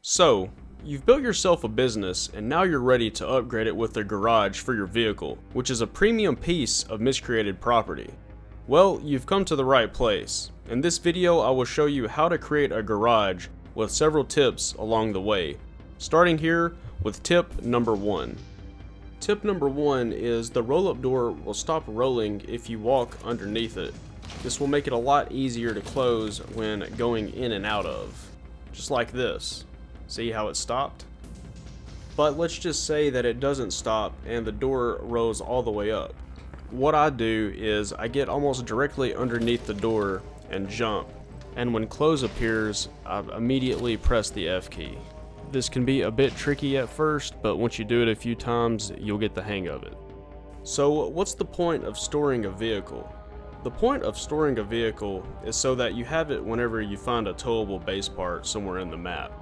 So, you've built yourself a business and now you're ready to upgrade it with a garage for your vehicle, which is a premium piece of Miscreated property. Well, you've come to the right place. In this video, I will show you how to create a garage with several tips along the way. Starting here with tip number 1. Tip number 1 is the roll-up door will stop rolling if you walk underneath it. This will make it a lot easier to close when going in and out of. Just like this. See how it stopped? But let's just say that it doesn't stop and the door rolls all the way up. What I do is I get almost directly underneath the door and jump, and when close appears, I immediately press the F key. This can be a bit tricky at first, but once you do it a few times, you'll get the hang of it. So what's the point of storing a vehicle? The point of storing a vehicle is so that you have it whenever you find a towable base part somewhere in the map.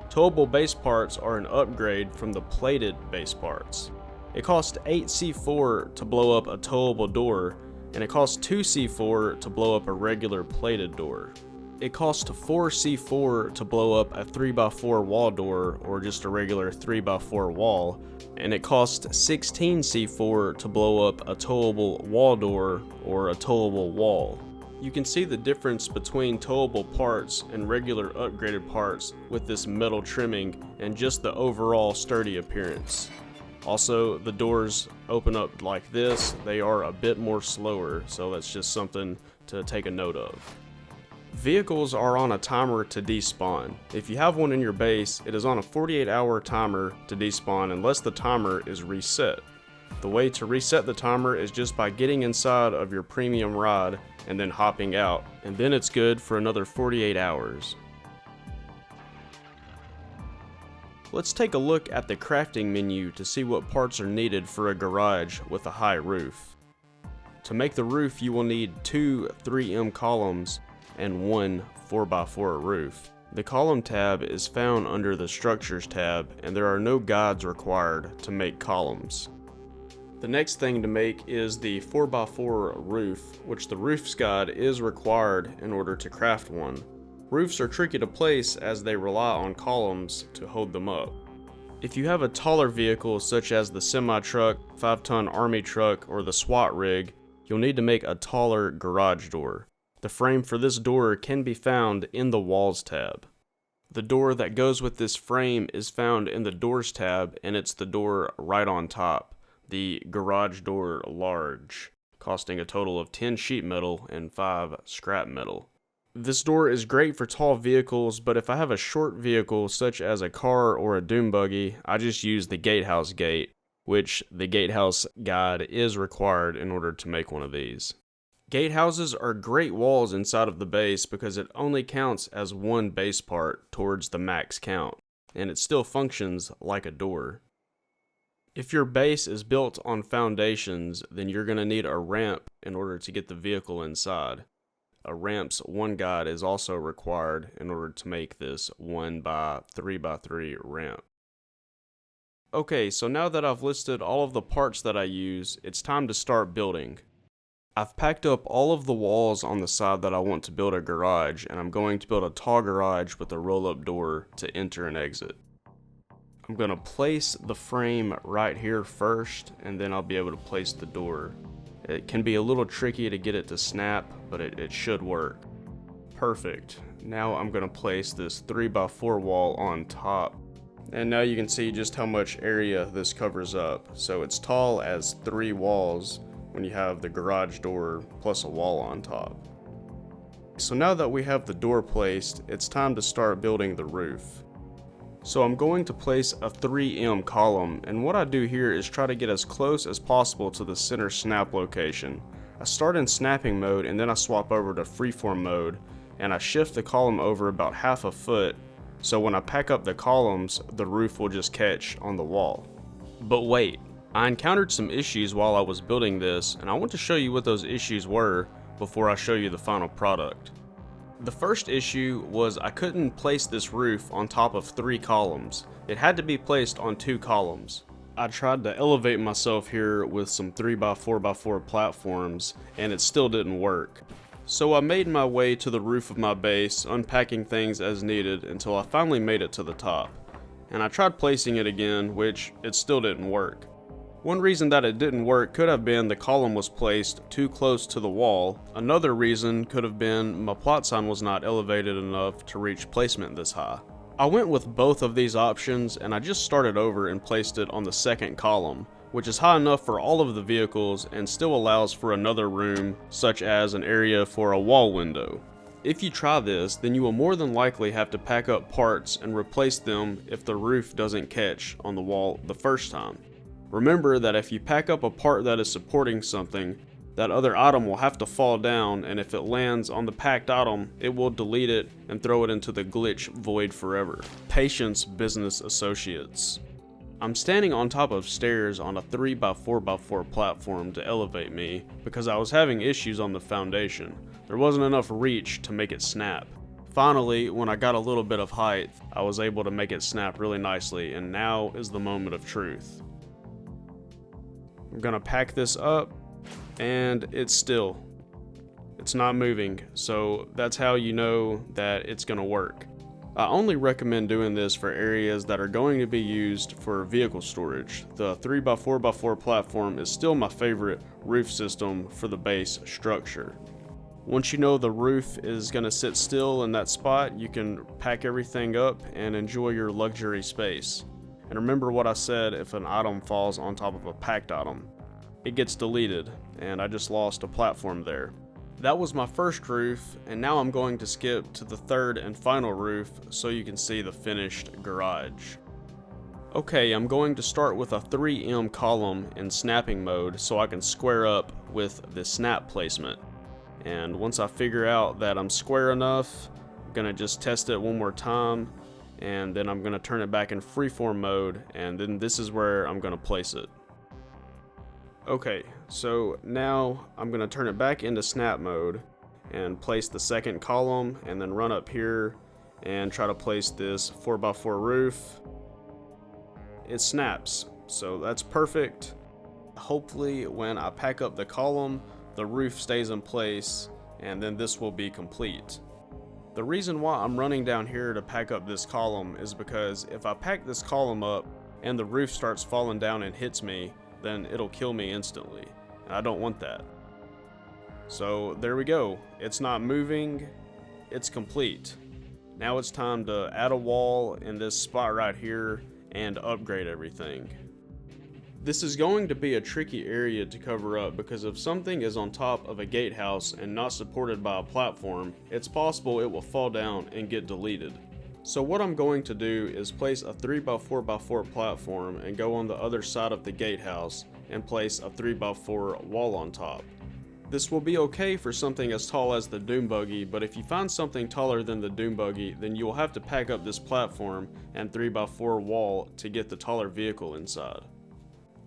Towable base parts are an upgrade from the plated base parts. It costs 8 C4 to blow up a towable door, and it costs 2 C4 to blow up a regular plated door. It costs 4 C4 to blow up a 3x4 wall door, or just a regular 3x4 wall, and it costs 16 C4 to blow up a towable wall door, or a towable wall. You can see the difference between towable parts and regular upgraded parts with this metal trimming and just the overall sturdy appearance. Also, the doors open up like this. They are a bit more slower, so that's just something to take a note of. Vehicles are on a timer to despawn. If you have one in your base, it is on a 48-hour timer to despawn unless the timer is reset. The way to reset the timer is just by getting inside of your premium ride and then hopping out, and then it's good for another 48 hours. Let's take a look at the crafting menu to see what parts are needed for a garage with a high roof. To make the roof, you will need 2 3M columns and 1 4x4 roof. The column tab is found under the structures tab, and there are no guides required to make columns. The next thing to make is the 4x4 roof, which the roof's guide is required in order to craft one. Roofs are tricky to place as they rely on columns to hold them up. If you have a taller vehicle such as the semi-truck, 5-ton army truck, or the SWAT rig, you'll need to make a taller garage door. The frame for this door can be found in the Walls tab. The door that goes with this frame is found in the Doors tab, and it's the door right on top, the Garage Door Large, costing a total of 10 sheet metal and 5 scrap metal. This door is great for tall vehicles, but if I have a short vehicle such as a car or a dune buggy, I just use the Gatehouse gate, which the Gatehouse guide is required in order to make one of these. Gatehouses are great walls inside of the base because it only counts as one base part towards the max count, and it still functions like a door. If your base is built on foundations, then you're going to need a ramp in order to get the vehicle inside. A ramp's one guide is also required in order to make this 1x3x3 ramp. Okay, so now that I've listed all of the parts that I use, it's time to start building. I've packed up all of the walls on the side that I want to build a garage, and I'm going to build a tall garage with a roll-up door to enter and exit. I'm going to place the frame right here first, and then I'll be able to place the door. It can be a little tricky to get it to snap, but it should work. Perfect. Now I'm going to place this 3x4 wall on top. And now you can see just how much area this covers up. So it's tall as 3 walls when you have the garage door plus a wall on top. So now that we have the door placed, it's time to start building the roof. So I'm going to place a 3M column, and what I do here is try to get as close as possible to the center snap location. I start in snapping mode and then I swap over to freeform mode, and I shift the column over about half a foot, so when I pack up the columns, the roof will just catch on the wall. But wait, I encountered some issues while I was building this, and I want to show you what those issues were before I show you the final product. The first issue was I couldn't place this roof on top of 3 columns. It had to be placed on 2 columns. I tried to elevate myself here with some 3x4x4 platforms, and it still didn't work. So I made my way to the roof of my base, unpacking things as needed until I finally made it to the top. And I tried placing it again, which it still didn't work. One reason that it didn't work could have been the column was placed too close to the wall. Another reason could have been my plot sign was not elevated enough to reach placement this high. I went with both of these options and I just started over and placed it on the second column, which is high enough for all of the vehicles and still allows for another room, such as an area for a wall window. If you try this, then you will more than likely have to pack up parts and replace them if the roof doesn't catch on the wall the first time. Remember that if you pack up a part that is supporting something, that other item will have to fall down, and if it lands on the packed item, it will delete it and throw it into the glitch void forever. Patience, business associates. I'm standing on top of stairs on a 3x4x4 platform to elevate me because I was having issues on the foundation. There wasn't enough reach to make it snap. Finally, when I got a little bit of height, I was able to make it snap really nicely, and now is the moment of truth. I'm gonna pack this up, and it's not moving, so that's how you know that it's gonna work. I only recommend doing this for areas that are going to be used for vehicle storage. The 3x4x4 platform is still my favorite roof system for the base structure. Once you know the roof is gonna sit still in that spot, you can pack everything up and enjoy your luxury space. And remember what I said, if an item falls on top of a packed item, it gets deleted, and I just lost a platform there. That was my first roof, and now I'm going to skip to the third and final roof so you can see the finished garage. Okay, I'm going to start with a 3M column in snapping mode so I can square up with the snap placement. And once I figure out that I'm square enough, I'm gonna just test it one more time, and then I'm gonna turn it back in freeform mode, and then this is where I'm gonna place it. Okay, so now I'm gonna turn it back into snap mode and place the second column, and then run up here and try to place this 4x4 roof. It snaps, so that's perfect. Hopefully when I pack up the column, the roof stays in place, and then this will be complete. The reason why I'm running down here to pack up this column is because if I pack this column up and the roof starts falling down and hits me, then it'll kill me instantly, and I don't want that. So there we go, it's not moving, it's complete. Now it's time to add a wall in this spot right here and upgrade everything. This is going to be a tricky area to cover up because if something is on top of a gatehouse and not supported by a platform, it's possible it will fall down and get deleted. So what I'm going to do is place a 3x4x4 platform and go on the other side of the gatehouse and place a 3x4 wall on top. This will be okay for something as tall as the Doom Buggy, but if you find something taller than the Doom Buggy, then you will have to pack up this platform and 3x4 wall to get the taller vehicle inside.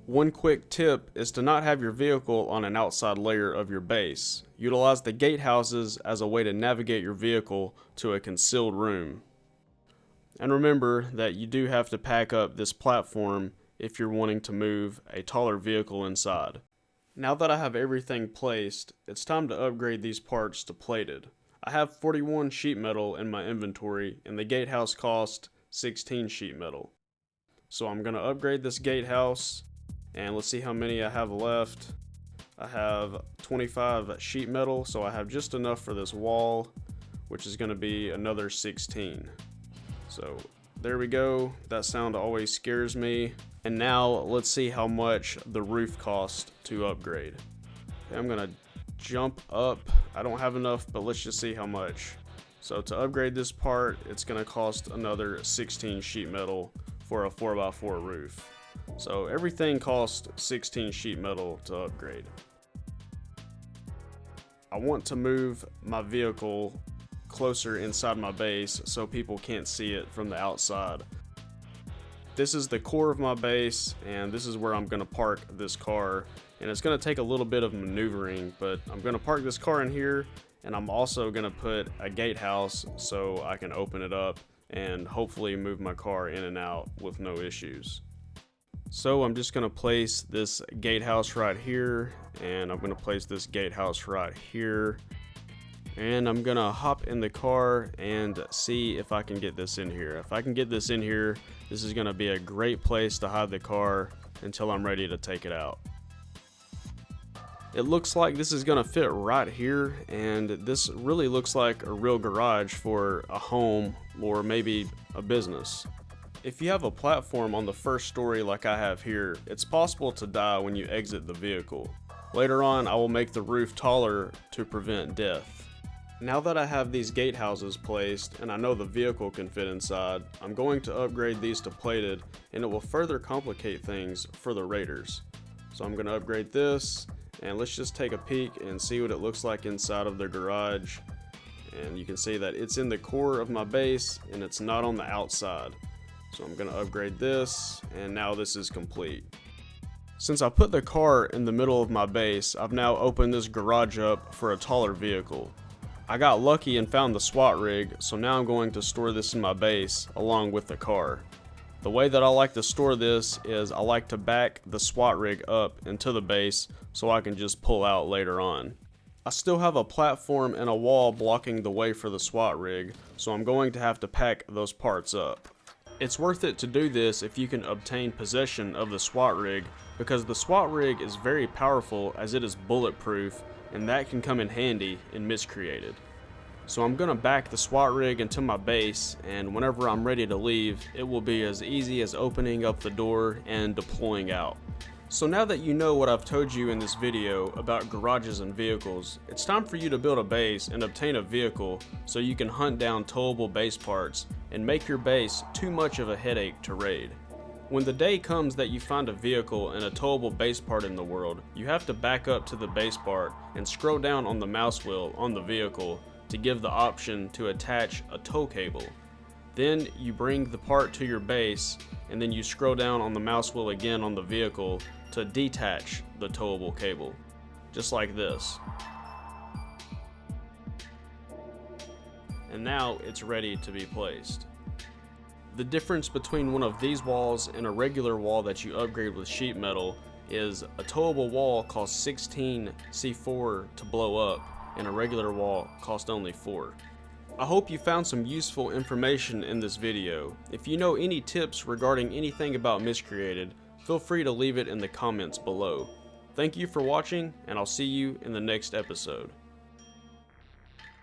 One quick tip is to not have your vehicle on an outside layer of your base. Utilize the gatehouses as a way to navigate your vehicle to a concealed room. And remember that you do have to pack up this platform if you're wanting to move a taller vehicle inside. Now that I have everything placed, it's time to upgrade these parts to plated. I have 41 sheet metal in my inventory, and the gatehouse cost 16 sheet metal. So I'm going to upgrade this gatehouse, and let's see how many I have left. I have 25 sheet metal, so I have just enough for this wall, which is going to be another 16. So there we go, that sound always scares me. And now let's see how much the roof cost to upgrade. Okay, I'm gonna jump up, I don't have enough, but let's just see how much. So to upgrade this part, it's gonna cost another 16 sheet metal for a 4x4 roof. So everything costs 16 sheet metal to upgrade. I want to move my vehicle closer inside my base so people can't see it from the outside. This is the core of my base, and this is where I'm going to park this car, and it's going to take a little bit of maneuvering, but I'm going to park this car in here, and I'm also going to put a gatehouse so I can open it up and hopefully move my car in and out with no issues. So I'm just going to place this gatehouse right here, and I'm going to place this gatehouse right here. And I'm gonna hop in the car and see if I can get this in here. If I can get this in here, this is gonna be a great place to hide the car until I'm ready to take it out. It looks like this is gonna fit right here, and this really looks like a real garage for a home or maybe a business. If you have a platform on the first story like I have here, it's possible to die when you exit the vehicle. Later on, I will make the roof taller to prevent death. Now that I have these gatehouses placed and I know the vehicle can fit inside, I'm going to upgrade these to plated, and it will further complicate things for the raiders. So I'm going to upgrade this, and let's just take a peek and see what it looks like inside of the garage. And you can see that it's in the core of my base and it's not on the outside. So I'm going to upgrade this, and now this is complete. Since I put the car in the middle of my base, I've now opened this garage up for a taller vehicle. I got lucky and found the SWAT rig, so now I'm going to store this in my base along with the car. The way that I like to store this is I like to back the SWAT rig up into the base so I can just pull out later on. I still have a platform and a wall blocking the way for the SWAT rig, so I'm going to have to pack those parts up. It's worth it to do this if you can obtain possession of the SWAT rig, because the SWAT rig is very powerful as it is bulletproof, and that can come in handy in Miscreated. So I'm gonna back the SWAT rig into my base, and whenever I'm ready to leave, it will be as easy as opening up the door and deploying out. So now that you know what I've told you in this video about garages and vehicles, it's time for you to build a base and obtain a vehicle so you can hunt down towable base parts and make your base too much of a headache to raid. When the day comes that you find a vehicle and a towable base part in the world, you have to back up to the base part and scroll down on the mouse wheel on the vehicle to give the option to attach a tow cable. Then you bring the part to your base, and then you scroll down on the mouse wheel again on the vehicle to detach the towable cable, just like this. And now it's ready to be placed. The difference between one of these walls and a regular wall that you upgrade with sheet metal is a towable wall costs 16 C4 to blow up, and a regular wall costs only 4. I hope you found some useful information in this video. If you know any tips regarding anything about Miscreated, feel free to leave it in the comments below. Thank you for watching, and I'll see you in the next episode.